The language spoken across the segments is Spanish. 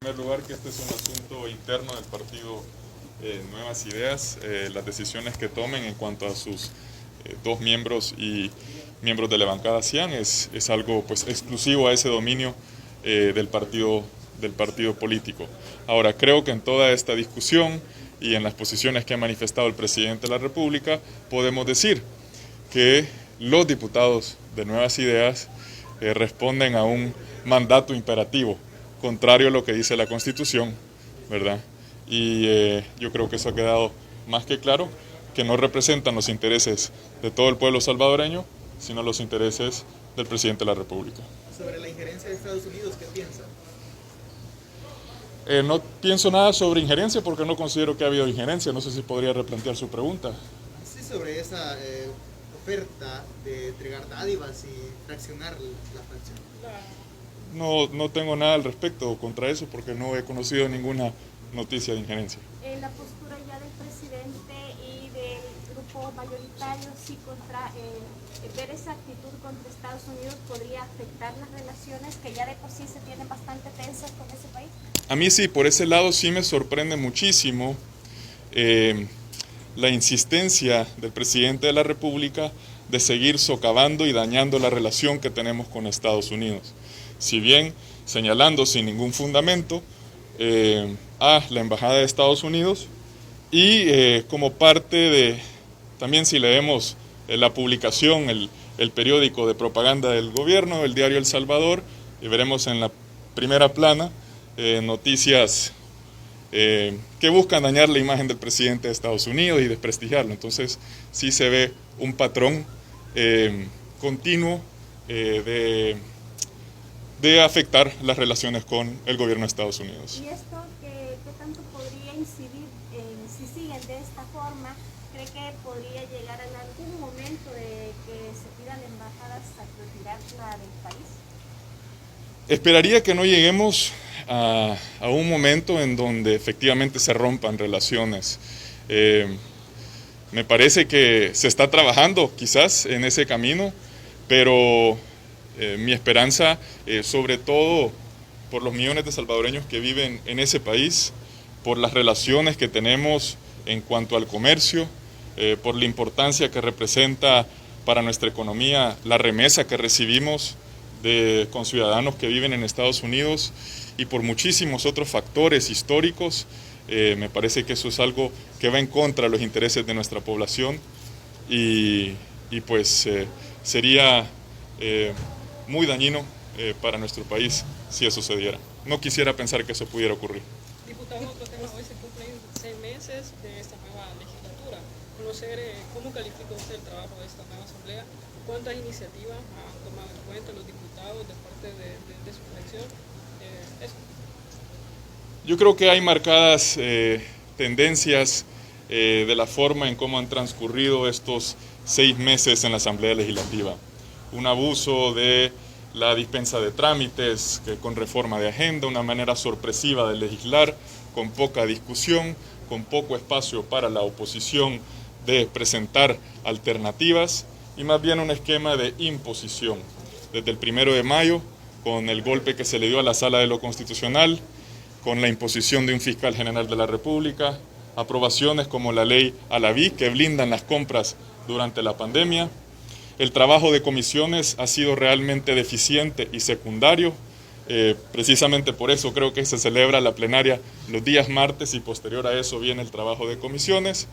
primer lugar que este es un asunto interno del partido Nuevas Ideas. Las decisiones que tomen en cuanto a sus dos miembros y miembros de la bancada CIAN es algo pues exclusivo a ese dominio del partido político. Ahora, creo que en toda esta discusión y en las posiciones que ha manifestado el presidente de la República, podemos decir que los diputados de Nuevas Ideas responden a un mandato imperativo, contrario a lo que dice la Constitución, ¿verdad? Y yo creo que eso ha quedado más que claro, que no representan los intereses de todo el pueblo salvadoreño, sino los intereses del presidente de la República. Sobre la injerencia de Estados Unidos, ¿qué piensa? No pienso nada sobre injerencia porque no considero que ha habido injerencia. No sé si podría replantear su pregunta. Sí, sobre esa oferta de entregar dádivas y fraccionar la fracción. La, No tengo nada al respecto contra eso porque no he conocido ninguna noticia de injerencia. la postura ya del presidente y del grupo mayoritario, sí, contra ver esa actitud contra Estados Unidos podría afectar las relaciones que ya de por sí se tienen bastante tensas con ese país. A mí sí, por ese lado sí me sorprende muchísimo la insistencia del presidente de la República de seguir socavando y dañando la relación que tenemos con Estados Unidos. Si bien señalando sin ningún fundamento a la Embajada de Estados Unidos y como parte de, también si leemos la publicación, el periódico de propaganda del gobierno, el diario El Salvador, y veremos en la primera plana noticias que buscan dañar la imagen del presidente de Estados Unidos y desprestigiarlo. Entonces sí se ve un patrón continuo de afectar las relaciones con el gobierno de Estados Unidos. ¿Y esto qué tanto podría incidir si siguen de esta forma? ¿Cree que podría llegar en algún momento de que se pida a la embajada hasta retirarla del país? Esperaría que no lleguemos a un momento en donde efectivamente se rompan relaciones. Me parece que se está trabajando quizás en ese camino, pero mi esperanza, sobre todo por los millones de salvadoreños que viven en ese país, por las relaciones que tenemos en cuanto al comercio, por la importancia que representa para nuestra economía la remesa que recibimos de conciudadanos que viven en Estados Unidos y por muchísimos otros factores históricos. Me parece que eso es algo que va en contra de los intereses de nuestra población y pues sería muy dañino para nuestro país si eso sucediera. No quisiera pensar que eso pudiera ocurrir. Diputado, otro tema, hoy se cumplen 6 meses de esta nueva legislatura. Conocer cómo califica usted el trabajo de esta nueva asamblea, cuántas iniciativas han tomado en cuenta los diputados de parte de su elección. Eso. Yo creo que hay marcadas tendencias de la forma en cómo han transcurrido estos 6 meses en la Asamblea Legislativa. Un abuso de la dispensa de trámites con reforma de agenda, una manera sorpresiva de legislar, con poca discusión, con poco espacio para la oposición de presentar alternativas y más bien un esquema de imposición. Desde el 1 de mayo, con el golpe que se le dio a la Sala de lo Constitucional, con la imposición de un fiscal general de la República, aprobaciones como la ley Alaví que blindan las compras durante la pandemia. El trabajo de comisiones ha sido realmente deficiente y secundario. Precisamente por eso creo que se celebra la plenaria los días martes y posterior a eso viene el trabajo de comisiones.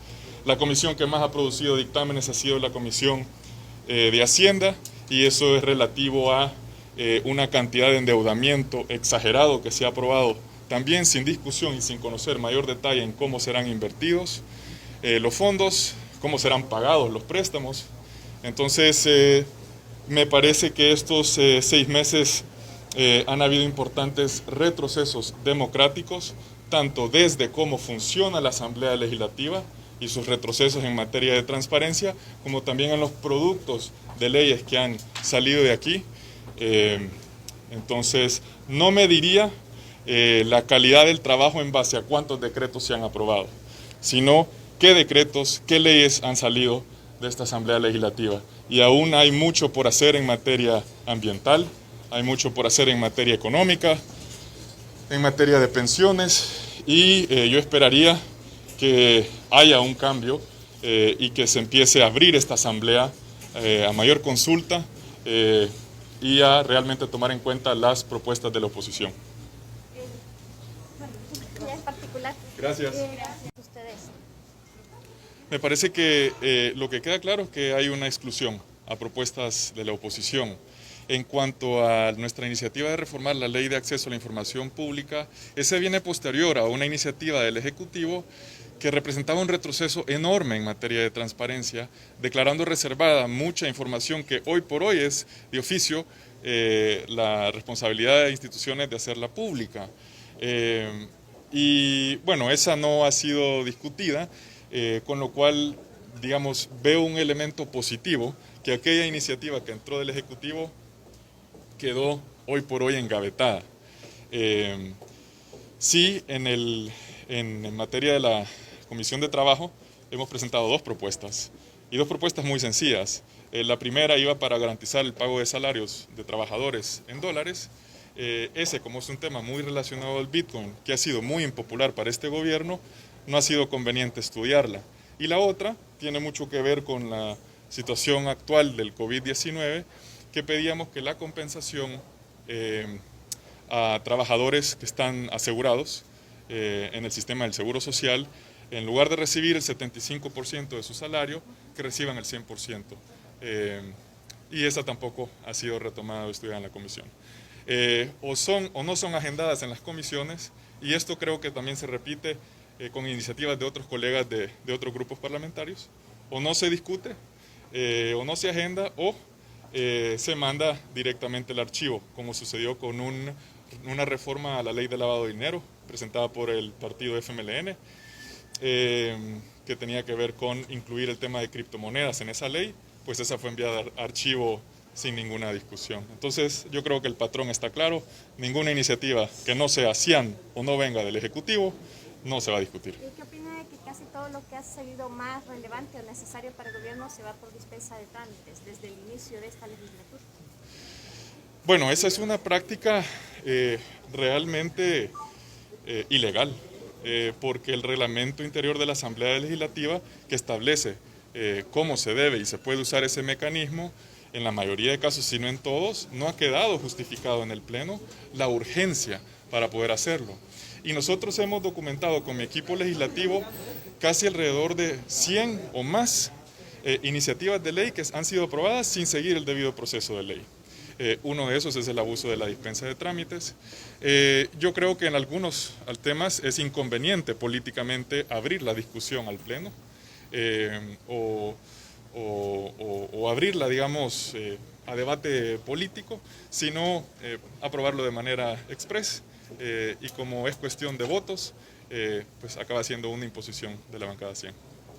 La comisión que más ha producido dictámenes ha sido la Comisión de Hacienda y eso es relativo a una cantidad de endeudamiento exagerado que se ha aprobado también sin discusión y sin conocer mayor detalle en cómo serán invertidos los fondos, cómo serán pagados los préstamos. Entonces, me parece que estos 6 meses han habido importantes retrocesos democráticos, tanto desde cómo funciona la Asamblea Legislativa y sus retrocesos en materia de transparencia, como también en los productos de leyes que han salido de aquí. Entonces, no mediría la calidad del trabajo en base a cuántos decretos se han aprobado, sino qué decretos, qué leyes han salido de esta Asamblea Legislativa. Y aún hay mucho por hacer en materia ambiental, hay mucho por hacer en materia económica, en materia de pensiones y yo esperaría que haya un cambio y que se empiece a abrir esta asamblea a mayor consulta y a realmente tomar en cuenta las propuestas de la oposición. Ya en particular. Gracias. Ustedes. Me parece que lo que queda claro es que hay una exclusión a propuestas de la oposición. En cuanto a nuestra iniciativa de reformar la Ley de Acceso a la Información Pública, esa viene posterior a una iniciativa del Ejecutivo que representaba un retroceso enorme en materia de transparencia, declarando reservada mucha información que hoy por hoy es de oficio la responsabilidad de instituciones de hacerla pública. Y bueno, esa no ha sido discutida, con lo cual, digamos, veo un elemento positivo, que aquella iniciativa que entró del Ejecutivo quedó hoy por hoy engavetada. Sí, en materia de la Comisión de Trabajo hemos presentado dos propuestas, y dos propuestas muy sencillas. La primera iba para garantizar el pago de salarios de trabajadores en dólares. Ese, como es un tema muy relacionado al Bitcoin, que ha sido muy impopular para este gobierno, no ha sido conveniente estudiarla. Y la otra tiene mucho que ver con la situación actual del COVID-19, que pedíamos que la compensación a trabajadores que están asegurados en el sistema del Seguro Social, en lugar de recibir el 75% de su salario, que reciban el 100%. Y esa tampoco ha sido retomada o estudiada en la comisión. O son o no son agendadas en las comisiones, y esto creo que también se repite con iniciativas de otros colegas de otros grupos parlamentarios, o no se discute, o no se agenda, o se manda directamente el archivo, como sucedió con una reforma a la ley de lavado de dinero presentada por el partido FMLN, que tenía que ver con incluir el tema de criptomonedas en esa ley, pues esa fue enviada a archivo sin ninguna discusión. Entonces yo creo que el patrón está claro, ninguna iniciativa que no sea cian o no venga del Ejecutivo no se va a discutir. ¿Y qué opina de que casi todo lo que ha sido más relevante o necesario para el gobierno se va por dispensa de trámites desde el inicio de esta legislatura? Bueno, esa es una práctica realmente ilegal, porque el reglamento interior de la Asamblea Legislativa, que establece cómo se debe y se puede usar ese mecanismo, en la mayoría de casos, si no en todos, no ha quedado justificado en el Pleno la urgencia para poder hacerlo. Y nosotros hemos documentado con mi equipo legislativo casi alrededor de 100 o más iniciativas de ley que han sido aprobadas sin seguir el debido proceso de ley. Uno de esos es el abuso de la dispensa de trámites. Yo creo que en algunos temas es inconveniente políticamente abrir la discusión al Pleno o abrirla, digamos, a debate político, sino aprobarlo de manera express. Y como es cuestión de votos, pues acaba siendo una imposición de la bancada 100.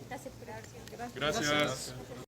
Gracias. Gracias.